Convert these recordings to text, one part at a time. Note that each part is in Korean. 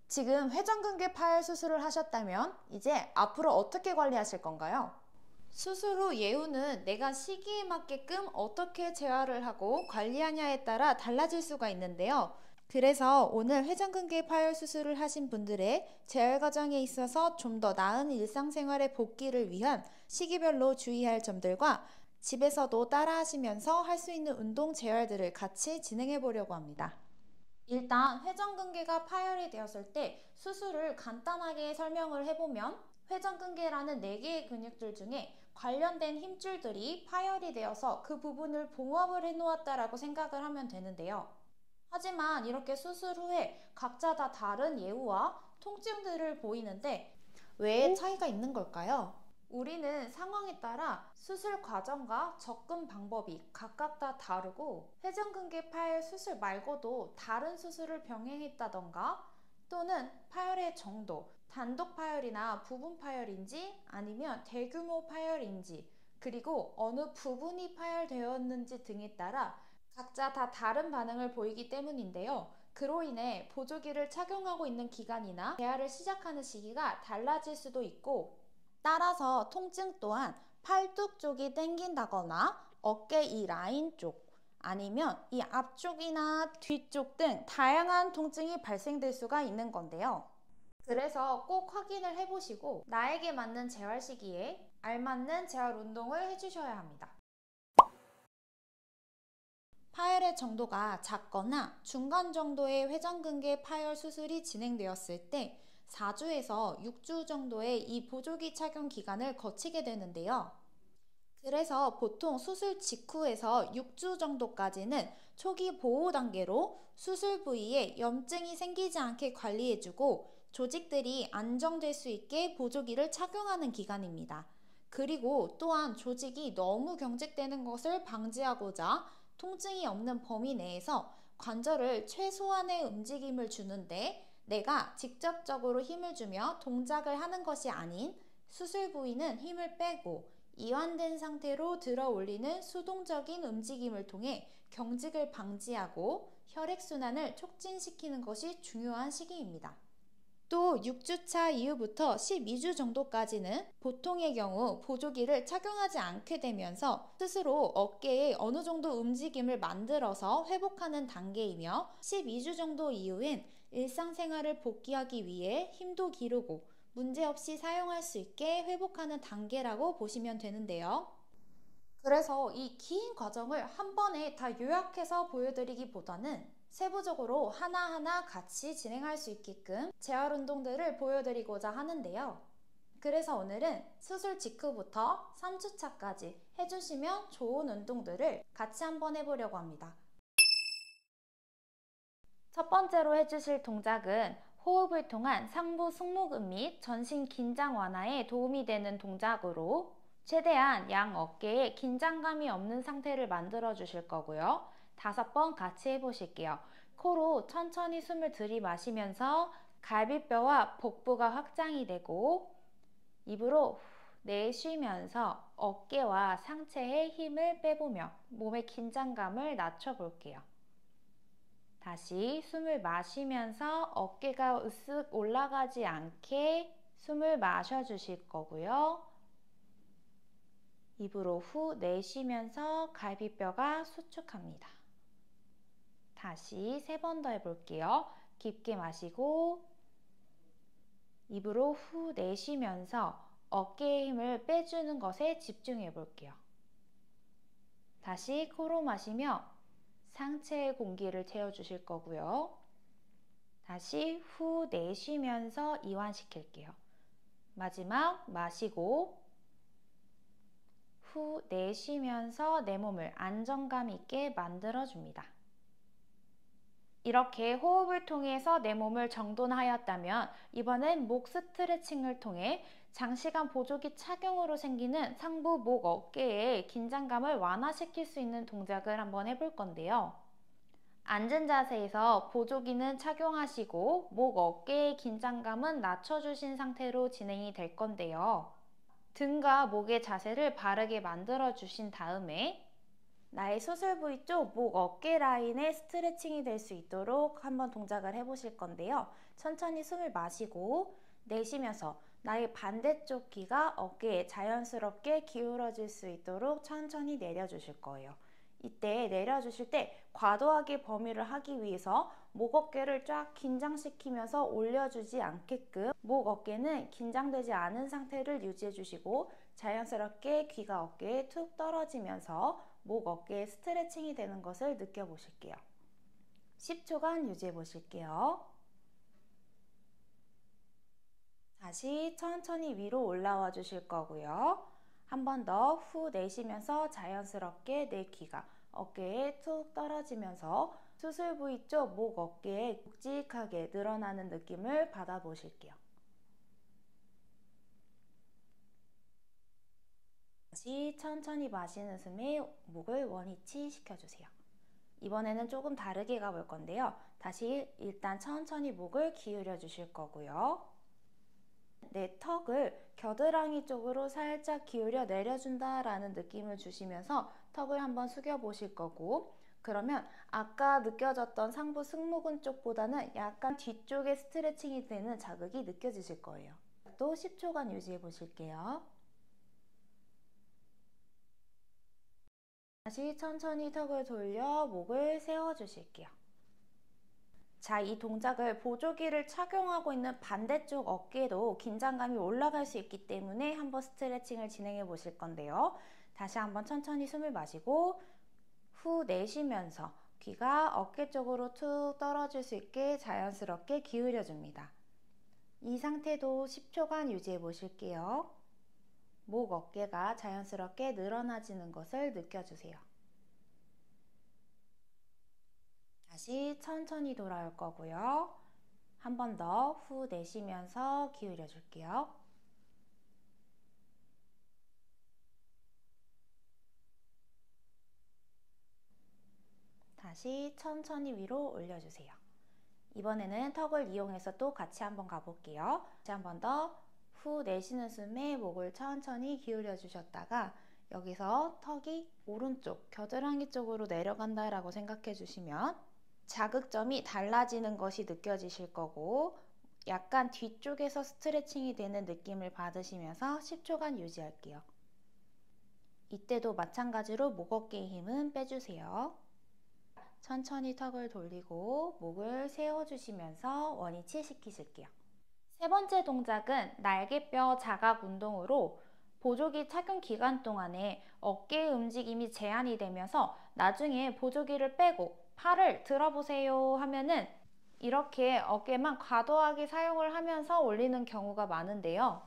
지금 회전근개 파열 수술을 하셨다면 이제 앞으로 어떻게 관리하실 건가요? 수술 후 예후는 내가 시기에 맞게끔 어떻게 재활을 하고 관리하냐에 따라 달라질 수가 있는데요. 그래서 오늘 회전근개 파열 수술을 하신 분들의 재활 과정에 있어서 좀 더 나은 일상생활의 복귀를 위한 시기별로 주의할 점들과 집에서도 따라하시면서 할 수 있는 운동 재활들을 같이 진행해 보려고 합니다. 일단 회전근개가 파열이 되었을 때 수술을 간단하게 설명을 해보면, 회전근개라는 4개의 근육들 중에 관련된 힘줄들이 파열이 되어서 그 부분을 봉합을 해놓았다라고 생각을 하면 되는데요. 하지만 이렇게 수술 후에 각자 다 다른 예후와 통증들을 보이는데 왜 차이가 있는 걸까요? 우리는 상황에 따라 수술 과정과 접근 방법이 각각 다 다르고, 회전근개 파열 수술 말고도 다른 수술을 병행했다던가, 또는 파열의 정도, 단독 파열이나 부분 파열인지 아니면 대규모 파열인지, 그리고 어느 부분이 파열되었는지 등에 따라 각자 다 다른 반응을 보이기 때문인데요. 그로 인해 보조기를 착용하고 있는 기간이나 재활을 시작하는 시기가 달라질 수도 있고, 따라서 통증 또한 팔뚝 쪽이 당긴다거나 어깨 이 라인 쪽, 아니면 이 앞쪽이나 뒤쪽 등 다양한 통증이 발생될 수가 있는 건데요. 그래서 꼭 확인을 해보시고 나에게 맞는 재활 시기에 알맞는 재활 운동을 해주셔야 합니다. 파열의 정도가 작거나 중간 정도의 회전근개 파열 수술이 진행되었을 때 4주에서 6주 정도의 이 보조기 착용 기간을 거치게 되는데요. 그래서 보통 수술 직후에서 6주 정도까지는 초기 보호 단계로 수술 부위에 염증이 생기지 않게 관리해주고 조직들이 안정될 수 있게 보조기를 착용하는 기간입니다. 그리고 또한 조직이 너무 경직되는 것을 방지하고자 통증이 없는 범위 내에서 관절을 최소한의 움직임을 주는데, 내가 직접적으로 힘을 주며 동작을 하는 것이 아닌 수술 부위는 힘을 빼고 이완된 상태로 들어 올리는 수동적인 움직임을 통해 경직을 방지하고 혈액순환을 촉진시키는 것이 중요한 시기입니다. 또 6주차 이후부터 12주 정도까지는 보통의 경우 보조기를 착용하지 않게 되면서 스스로 어깨에 어느 정도 움직임을 만들어서 회복하는 단계이며, 12주 정도 이후엔 일상생활을 복귀하기 위해 힘도 기르고 문제없이 사용할 수 있게 회복하는 단계라고 보시면 되는데요. 그래서 이 긴 과정을 한 번에 다 요약해서 보여드리기보다는 세부적으로 하나하나 같이 진행할 수 있게끔 재활 운동들을 보여드리고자 하는데요. 그래서 오늘은 수술 직후부터 3주차까지 해주시면 좋은 운동들을 같이 한번 해보려고 합니다. 첫 번째로 해주실 동작은 호흡을 통한 상부 승모근 및 전신 긴장 완화에 도움이 되는 동작으로, 최대한 양 어깨에 긴장감이 없는 상태를 만들어 주실 거고요. 5번 같이 해보실게요. 코로 천천히 숨을 들이마시면서 갈비뼈와 복부가 확장이 되고, 입으로 내쉬면서 어깨와 상체에 힘을 빼보며 몸의 긴장감을 낮춰볼게요. 다시 숨을 마시면서 어깨가 으쓱 올라가지 않게 숨을 마셔주실 거고요. 입으로 후 내쉬면서 갈비뼈가 수축합니다. 다시 3번 더 해볼게요. 깊게 마시고 입으로 후 내쉬면서 어깨의 힘을 빼주는 것에 집중해 볼게요. 다시 코로 마시며 상체에 공기를 채워주실 거고요. 다시 후 내쉬면서 이완시킬게요. 마지막 마시고 후 내쉬면서 내 몸을 안정감 있게 만들어줍니다. 이렇게 호흡을 통해서 내 몸을 정돈하였다면 이번엔 목 스트레칭을 통해 장시간 보조기 착용으로 생기는 상부 목 어깨의 긴장감을 완화시킬 수 있는 동작을 한번 해볼 건데요. 앉은 자세에서 보조기는 착용하시고 목 어깨의 긴장감은 낮춰주신 상태로 진행이 될 건데요. 등과 목의 자세를 바르게 만들어 주신 다음에 나의 수술 부위 쪽 목 어깨 라인의 스트레칭이 될 수 있도록 한번 동작을 해보실 건데요. 천천히 숨을 마시고 내쉬면서 나의 반대쪽 귀가 어깨에 자연스럽게 기울어질 수 있도록 천천히 내려주실 거예요. 이때 내려주실 때 과도하게 범위를 하기 위해서 목 어깨를 쫙 긴장시키면서 올려주지 않게끔 목 어깨는 긴장되지 않은 상태를 유지해 주시고 자연스럽게 귀가 어깨에 툭 떨어지면서 목 어깨에 스트레칭이 되는 것을 느껴보실게요. 10초간 유지해 보실게요. 다시 천천히 위로 올라와 주실 거고요. 한 번 더 후 내쉬면서 자연스럽게 내 귀가 어깨에 툭 떨어지면서 수술 부위 쪽 목 어깨에 굵직하게 늘어나는 느낌을 받아보실게요. 다시 천천히 마시는 숨에 목을 원위치 시켜주세요. 이번에는 조금 다르게 가볼 건데요. 다시 일단 천천히 목을 기울여 주실 거고요. 내 턱을 겨드랑이 쪽으로 살짝 기울여 내려준다 라는 느낌을 주시면서 턱을 한번 숙여 보실 거고, 그러면 아까 느껴졌던 상부 승모근 쪽보다는 약간 뒤쪽에 스트레칭이 되는 자극이 느껴지실 거예요. 또 10초간 유지해 보실게요. 다시 천천히 턱을 돌려 목을 세워 주실게요. 자, 이 동작을 보조기를 착용하고 있는 반대쪽 어깨도 긴장감이 올라갈 수 있기 때문에 한번 스트레칭을 진행해 보실 건데요. 다시 한번 천천히 숨을 마시고 후 내쉬면서 귀가 어깨 쪽으로 툭 떨어질 수 있게 자연스럽게 기울여 줍니다. 이 상태도 10초간 유지해 보실게요. 목 어깨가 자연스럽게 늘어나지는 것을 느껴주세요. 다시 천천히 돌아올 거고요. 한 번 더 후 내쉬면서 기울여 줄게요. 다시 천천히 위로 올려주세요. 이번에는 턱을 이용해서 또 같이 한번 가볼게요. 다시 한 번 더 후 내쉬는 숨에 목을 천천히 기울여 주셨다가 여기서 턱이 오른쪽 겨드랑이 쪽으로 내려간다 라고 생각해 주시면 자극점이 달라지는 것이 느껴지실 거고, 약간 뒤쪽에서 스트레칭이 되는 느낌을 받으시면서 10초간 유지할게요. 이때도 마찬가지로 목 어깨의 힘은 빼주세요. 천천히 턱을 돌리고 목을 세워주시면서 원위치 시키실게요. 세 번째 동작은 날개뼈 자각 운동으로 보조기 착용 기간 동안에 어깨 움직임이 제한이 되면서 나중에 보조기를 빼고 팔을 들어보세요 하면은 이렇게 어깨만 과도하게 사용을 하면서 올리는 경우가 많은데요.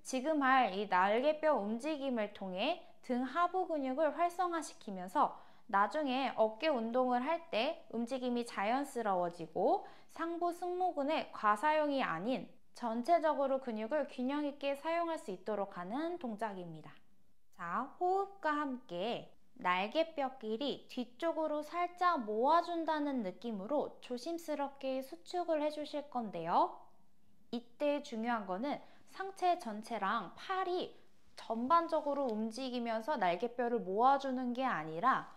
지금 할 이 날개뼈 움직임을 통해 등 하부 근육을 활성화시키면서 나중에 어깨 운동을 할 때 움직임이 자연스러워지고 상부 승모근의 과사용이 아닌 전체적으로 근육을 균형 있게 사용할 수 있도록 하는 동작입니다. 자, 호흡과 함께 날개뼈끼리 뒤쪽으로 살짝 모아준다는 느낌으로 조심스럽게 수축을 해주실 건데요. 이때 중요한 거는 상체 전체랑 팔이 전반적으로 움직이면서 날개뼈를 모아주는 게 아니라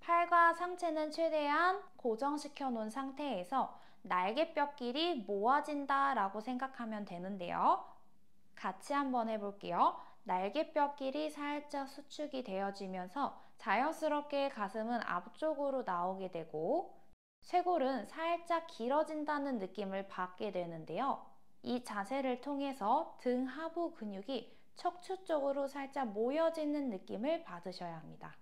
팔과 상체는 최대한 고정시켜 놓은 상태에서 날개뼈끼리 모아진다 라고 생각하면 되는데요. 같이 한번 해볼게요. 날개뼈끼리 살짝 수축이 되어지면서 자연스럽게 가슴은 앞쪽으로 나오게 되고 쇄골은 살짝 길어진다는 느낌을 받게 되는데요. 이 자세를 통해서 등 하부 근육이 척추 쪽으로 살짝 모여지는 느낌을 받으셔야 합니다.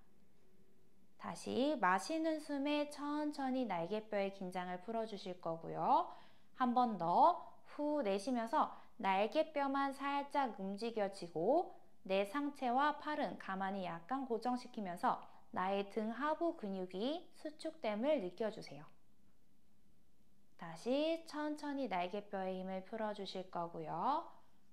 다시 마시는 숨에 천천히 날개뼈의 긴장을 풀어주실 거고요. 한 번 더 후 내쉬면서 날개뼈만 살짝 움직여지고 내 상체와 팔은 가만히 약간 고정시키면서 나의 등 하부 근육이 수축됨을 느껴주세요. 다시 천천히 날개뼈의 힘을 풀어주실 거고요.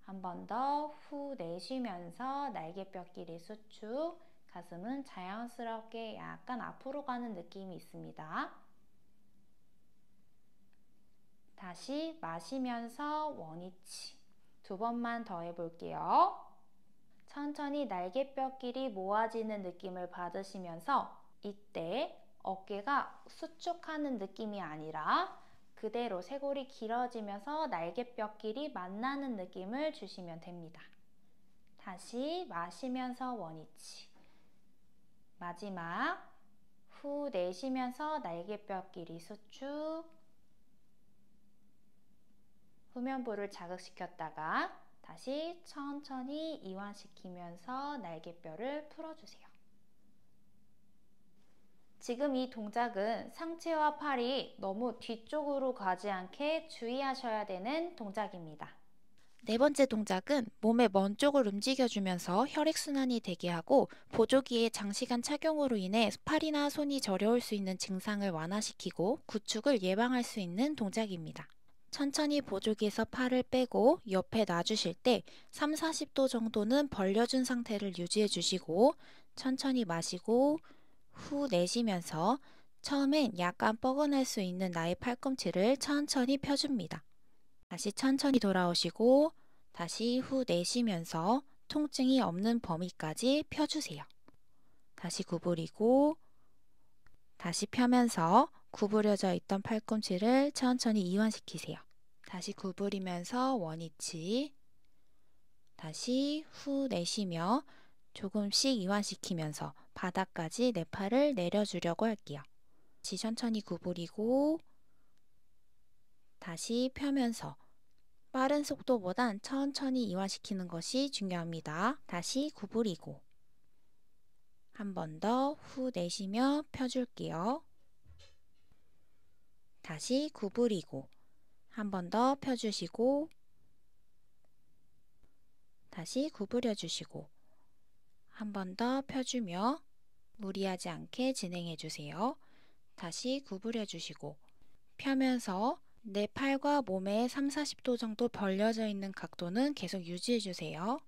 한 번 더 후 내쉬면서 날개뼈끼리 수축, 가슴은 자연스럽게 약간 앞으로 가는 느낌이 있습니다. 다시 마시면서 원위치 두 번만 더 해볼게요. 천천히 날개뼈끼리 모아지는 느낌을 받으시면서 이때 어깨가 수축하는 느낌이 아니라 그대로 쇄골이 길어지면서 날개뼈끼리 만나는 느낌을 주시면 됩니다. 다시 마시면서 원위치. 마지막 후 내쉬면서 날개뼈끼리 수축. 후면부를 자극시켰다가 다시 천천히 이완시키면서 날개뼈를 풀어주세요. 지금 이 동작은 상체와 팔이 너무 뒤쪽으로 가지 않게 주의하셔야 되는 동작입니다. 네 번째 동작은 몸의 먼 쪽을 움직여주면서 혈액순환이 되게 하고 보조기의 장시간 착용으로 인해 팔이나 손이 저려올 수 있는 증상을 완화시키고 구축을 예방할 수 있는 동작입니다. 천천히 보조기에서 팔을 빼고 옆에 놔주실 때 30-40도 정도는 벌려준 상태를 유지해 주시고 천천히 마시고 후 내쉬면서 처음엔 약간 뻐근할 수 있는 나의 팔꿈치를 천천히 펴줍니다. 다시 천천히 돌아오시고 다시 후 내쉬면서 통증이 없는 범위까지 펴주세요. 다시 구부리고 다시 펴면서 구부려져 있던 팔꿈치를 천천히 이완시키세요. 다시 구부리면서 원위치. 다시 후 내쉬며 조금씩 이완시키면서 바닥까지 내 팔을 내려주려고 할게요. 다시 천천히 구부리고 다시 펴면서 빠른 속도보단 천천히 이완시키는 것이 중요합니다. 다시 구부리고 한 번 더 후 내쉬며 펴줄게요. 다시 구부리고 한 번 더 펴주시고 다시 구부려 주시고 한 번 더 펴주며 무리하지 않게 진행해 주세요. 다시 구부려 주시고 펴면서 내 팔과 몸의 30-40도 정도 벌려져 있는 각도는 계속 유지해 주세요.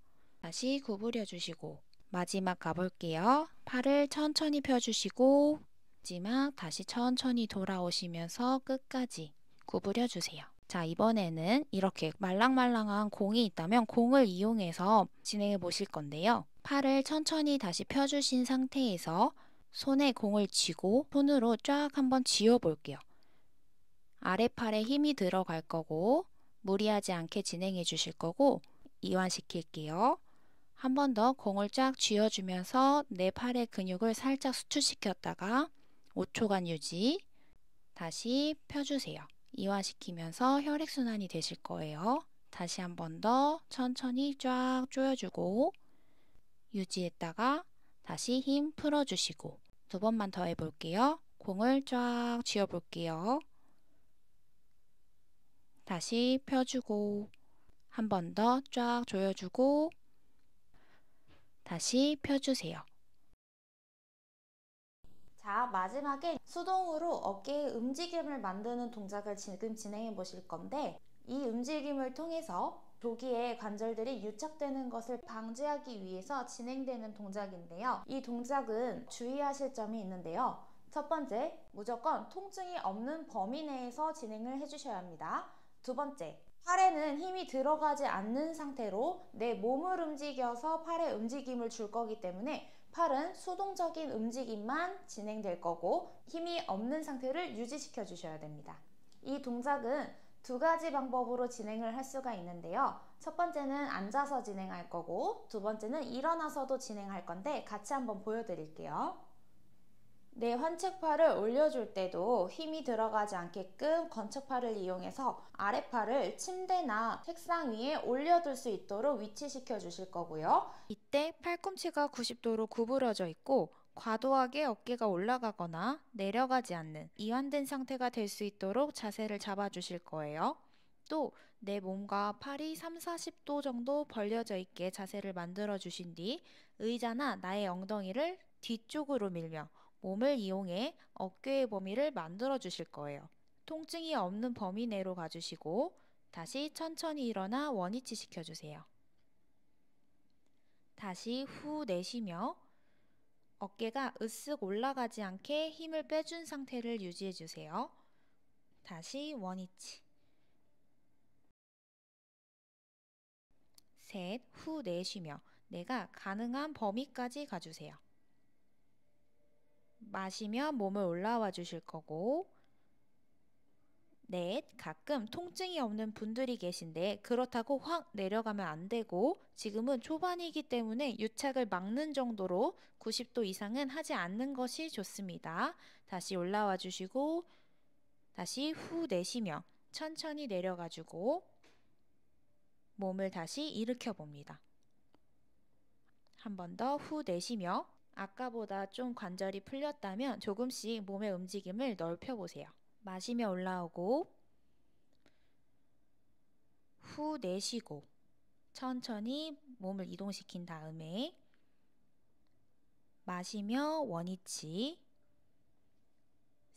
다시 구부려 주시고 마지막 가볼게요. 팔을 천천히 펴주시고 마지막 다시 천천히 돌아오시면서 끝까지 구부려 주세요. 자, 이번에는 이렇게 말랑말랑한 공이 있다면 공을 이용해서 진행해 보실 건데요. 팔을 천천히 다시 펴주신 상태에서 손에 공을 쥐고 손으로 쫙 한번 쥐어 볼게요. 아랫팔에 힘이 들어갈 거고 무리하지 않게 진행해 주실 거고 이완시킬게요. 한 번 더 공을 쫙 쥐어주면서 내 팔의 근육을 살짝 수축시켰다가 5초간 유지. 다시 펴주세요. 이완시키면서 혈액순환이 되실 거예요. 다시 한 번 더 천천히 쫙 조여주고 유지했다가 다시 힘 풀어주시고 두 번만 더 해볼게요. 공을 쫙 쥐어볼게요. 다시 펴주고 한 번 더 쫙 조여주고 다시 펴주세요. 자, 마지막에 수동으로 어깨의 움직임을 만드는 동작을 지금 진행해 보실 건데 이 움직임을 통해서 조기에 관절들이 유착되는 것을 방지하기 위해서 진행되는 동작인데요. 이 동작은 주의하실 점이 있는데요. 첫 번째, 무조건 통증이 없는 범위 내에서 진행을 해주셔야 합니다. 두 번째, 팔에는 힘이 들어가지 않는 상태로 내 몸을 움직여서 팔에 움직임을 줄 거기 때문에 팔은 수동적인 움직임만 진행될 거고 힘이 없는 상태를 유지시켜 주셔야 됩니다. 이 동작은 두 가지 방법으로 진행을 할 수가 있는데요. 첫 번째는 앉아서 진행할 거고 두 번째는 일어나서도 진행할 건데 같이 한번 보여드릴게요. 내 환측팔을 올려줄 때도 힘이 들어가지 않게끔 건축팔을 이용해서 아랫팔을 침대나 책상 위에 올려둘 수 있도록 위치시켜 주실 거고요. 이때 팔꿈치가 90도로 구부러져 있고 과도하게 어깨가 올라가거나 내려가지 않는 이완된 상태가 될 수 있도록 자세를 잡아 주실 거예요. 또 내 몸과 팔이 30-40도 정도 벌려져 있게 자세를 만들어 주신 뒤 의자나 나의 엉덩이를 뒤쪽으로 밀며 몸을 이용해 어깨의 범위를 만들어 주실 거예요. 통증이 없는 범위 내로 가주시고 다시 천천히 일어나 원위치 시켜주세요. 다시 후 내쉬며 어깨가 으쓱 올라가지 않게 힘을 빼준 상태를 유지해 주세요. 다시 원위치. 셋, 후 내쉬며 내가 가능한 범위까지 가주세요. 마시며 몸을 올라와 주실 거고, 넷, 가끔 통증이 없는 분들이 계신데 그렇다고 확 내려가면 안 되고 지금은 초반이기 때문에 유착을 막는 정도로 90도 이상은 하지 않는 것이 좋습니다. 다시 올라와 주시고 다시 후 내쉬며 천천히 내려가지고 몸을 다시 일으켜 봅니다. 한 번 더 후 내쉬며 아까보다 좀 관절이 풀렸다면 조금씩 몸의 움직임을 넓혀 보세요. 마시며 올라오고 후 내쉬고 천천히 몸을 이동시킨 다음에 마시며 원위치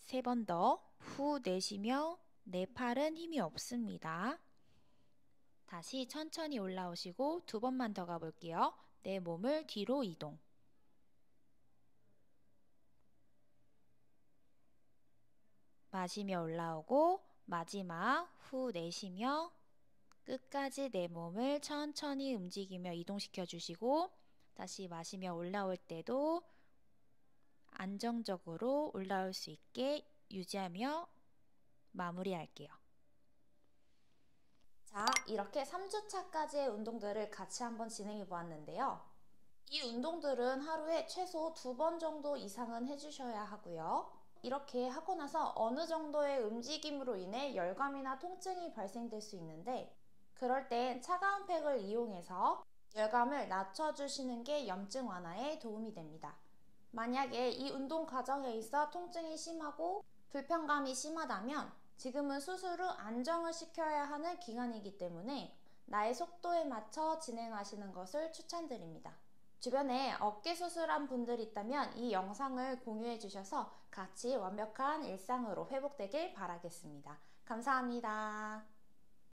3번 더 후 내쉬며 내 팔은 힘이 없습니다. 다시 천천히 올라오시고 2번만 더 가볼게요. 내 몸을 뒤로 이동. 마시며 올라오고 마지막 후 내쉬며 끝까지 내 몸을 천천히 움직이며 이동시켜 주시고 다시 마시며 올라올 때도 안정적으로 올라올 수 있게 유지하며 마무리할게요. 자, 이렇게 3주차까지의 운동들을 같이 한번 진행해 보았는데요. 이 운동들은 하루에 최소 2번 정도 이상은 해주셔야 하고요. 이렇게 하고 나서 어느 정도의 움직임으로 인해 열감이나 통증이 발생될 수 있는데 그럴 땐 차가운 팩을 이용해서 열감을 낮춰주시는 게 염증 완화에 도움이 됩니다. 만약에 이 운동 과정에 있어 통증이 심하고 불편감이 심하다면 지금은 수술 후 안정을 시켜야 하는 기간이기 때문에 나의 속도에 맞춰 진행하시는 것을 추천드립니다. 주변에 어깨 수술한 분들이 있다면 이 영상을 공유해 주셔서 같이 완벽한 일상으로 회복되길 바라겠습니다. 감사합니다.